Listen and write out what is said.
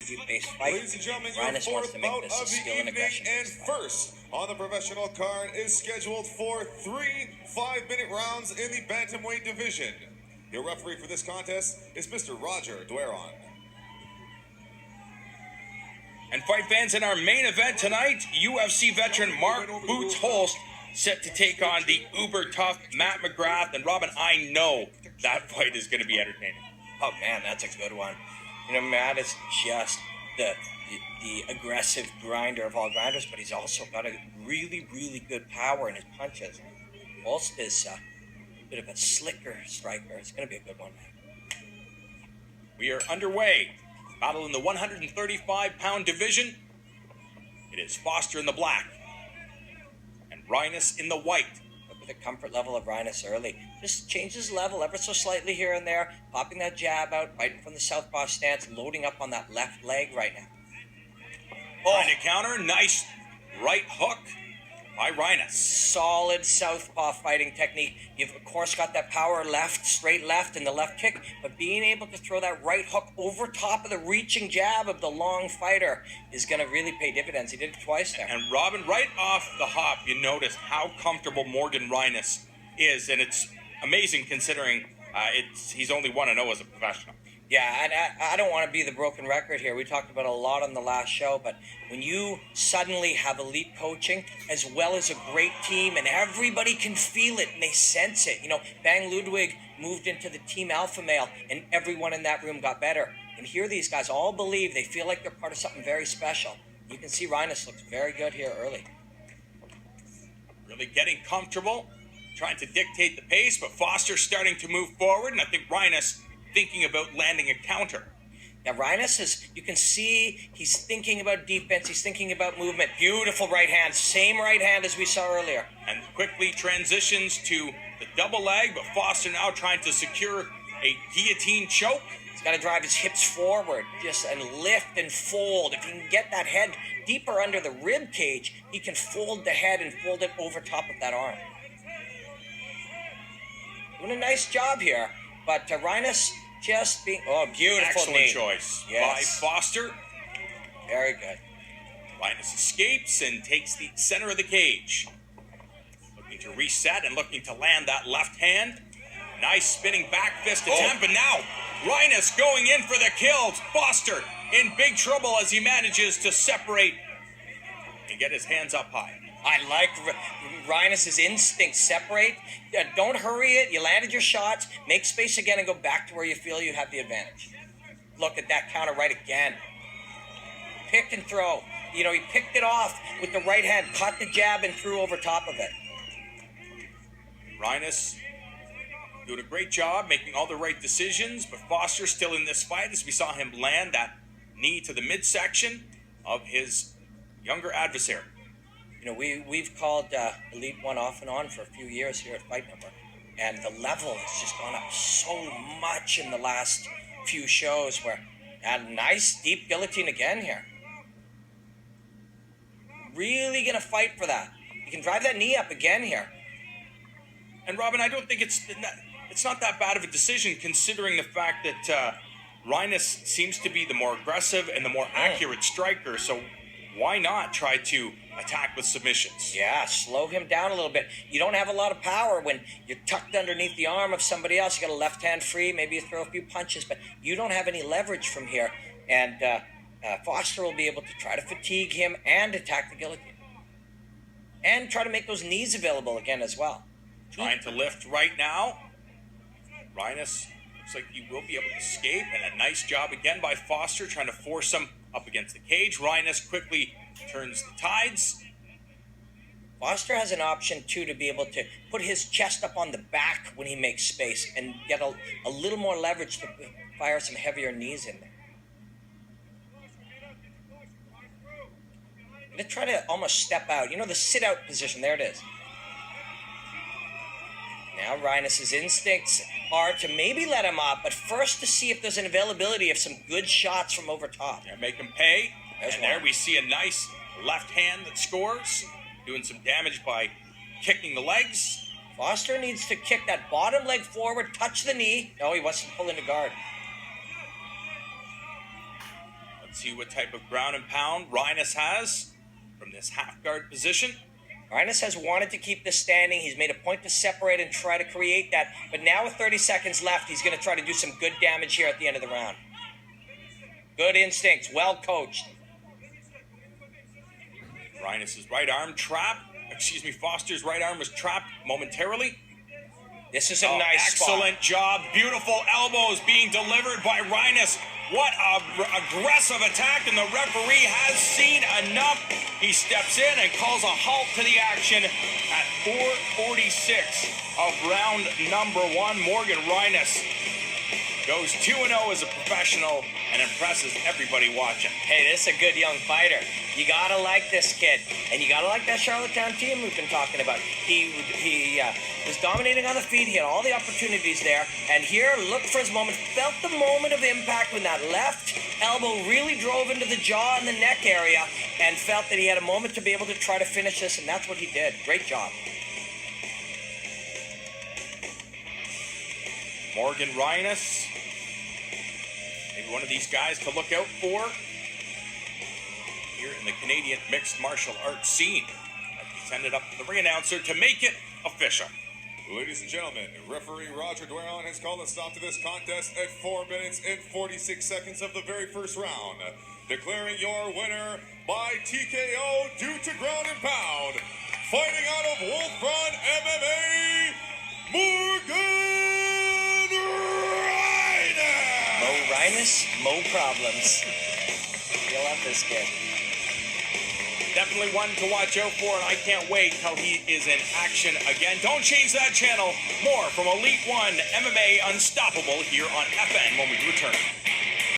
attribute-based fight. Ladies and gentlemen, your Rhynes wants fourth to make bout this a of the skill and evening, aggression. and first on the professional card is scheduled for 3 5-minute rounds in the bantamweight division. Your referee for this contest is Mr. Roger Dueron. And fight fans, in our main event tonight, UFC veteran Mark Boots Holst set to take on the uber tough Matt McGrath. And Robin, I know that fight is going to be entertaining. Oh man, that's a good one. You know, Matt is just the aggressive grinder of all grinders, but he's also got a really good power in his punches. Holst is a bit of a slicker striker. It's going to be a good one, man. We are underway. Battle in the 135-pound division. It is Foster in the black and Rhynes in the white. Look at the comfort level of Rhynes early. Just changes level ever so slightly here and there, popping that jab out, fighting from the southpaw stance, loading up on that left leg right now. Trying to counter, nice right hook by Rhynes. Solid southpaw fighting technique. You've, of course, got that power left, straight left, and the left kick, but being able to throw that right hook over top of the reaching jab of the long fighter is going to really pay dividends. He did it twice there. And Robin, right off the hop, you notice how comfortable Morgan Rhynes is, and it's amazing considering he's only 1-0 as a professional. Yeah, and I don't want to be the broken record here. We talked about a lot on the last show, but when you suddenly have elite coaching as well as a great team and everybody can feel it and they sense it. You know, Bang Ludwig moved into the team alpha male and everyone in that room got better. And here these guys all believe, they feel like they're part of something very special. You can see Rhynes looks very good here early. Really getting comfortable, trying to dictate the pace, but Foster starting to move forward, and I think Rhynes thinking about landing a counter. Now, Rhynes is, you can see he's thinking about defense, he's thinking about movement. Beautiful right hand, same right hand as we saw earlier. And quickly transitions to the double leg, but Foster now trying to secure a guillotine choke. He's got to drive his hips forward, and lift and fold. If he can get that head deeper under the rib cage, he can fold the head and fold it over top of that arm. Doing a nice job here, but Rhynes just being, beautiful Excellent knee. choice Yes. by Foster. Very good. Rhynes escapes and takes the center of the cage. Looking to reset and looking to land that left hand. Nice spinning back fist attempt, but now Rhynes going in for the kills. Foster in big trouble as he manages to separate and get his hands up high. I like Rhynes' instinct. Separate. Don't hurry it. You landed your shots. Make space again and go back to where you feel you have the advantage. Look at that counter right again. Pick and throw. You know, he picked it off with the right hand, caught the jab and threw over top of it. Rhynes doing a great job, making all the right decisions, but Foster still in this fight as we saw him land that knee to the midsection of his younger adversary. You know, we've called Elite1 off and on for a few years here at Fight Network, and the level has just gone up so much in the last few shows where a nice deep guillotine again here. Really going to fight for that. You can drive that knee up again here. And Robin, I don't think it's not that bad of a decision considering the fact that Rhynes seems to be the more aggressive and the more accurate striker, so why not try to attack with submissions? Yeah, slow him down a little bit. You don't have a lot of power when you're tucked underneath the arm of somebody else. You got a left hand free, maybe you throw a few punches, but you don't have any leverage from here. And Foster will be able to try to fatigue him and attack the guillotine. And try to make those knees available again as well. Trying to lift right now. Rhynes looks like he will be able to escape, and a nice job again by Foster trying to force him up against the cage. Rhynes quickly turns the tides. Foster has an option, too, to be able to put his chest up on the back when he makes space and get a little more leverage to fire some heavier knees in there. I'm going to try to almost step out. You know, the sit-out position. There it is. Now Rhynes' instincts are to maybe let him up, but first to see if there's an availability of some good shots from over top. Yeah, make him pay. There's and there one. we see a nice left hand that scores, doing some damage by kicking the legs. Foster needs to kick that bottom leg forward, touch the knee. No, he wants to pull into guard. See what type of ground and pound Rhynes has from this half guard position. Rhynes has wanted to keep this standing. He's made a point to separate and try to create that. But now with 30 seconds left, he's going to try to do some good damage here at the end of the round. Good instincts, well coached. Rhynes' right arm trapped. Foster's right arm was trapped momentarily. This is a nice excellent spot. job. Beautiful elbows being delivered by Rhynes. What a aggressive attack, and the referee has seen enough. He steps in and calls a halt to the action at 4:46 of round number 1. Morgan Rhynes goes 2-0 as a professional and impresses everybody watching. Hey, this is a good young fighter. You gotta like this kid, and you gotta like that Charlottetown team we've been talking about. He was dominating on the feet. He had all the opportunities there, and here looked for his moment. Felt the moment of impact when that left elbow really drove into the jaw and the neck area, and felt that he had a moment to be able to try to finish this, and that's what he did. Great job. Morgan Rhynes, maybe one of these guys to look out for here in the Canadian mixed martial arts scene. He's ended up the ring announcer to make it official. Ladies and gentlemen, referee Roger Dueron has called a stop to this contest at 4 minutes and 46 seconds of the very first round, declaring your winner by TKO due to ground and pound, fighting out of Wolf Run MMA, Morgan Rhynes! Mo Rhynes, Mo problems. You'll love this kid. Definitely one to watch out for, and I can't wait till he is in action again. Don't change that channel. More from Elite1 MMA Unstoppable here on FN when we return.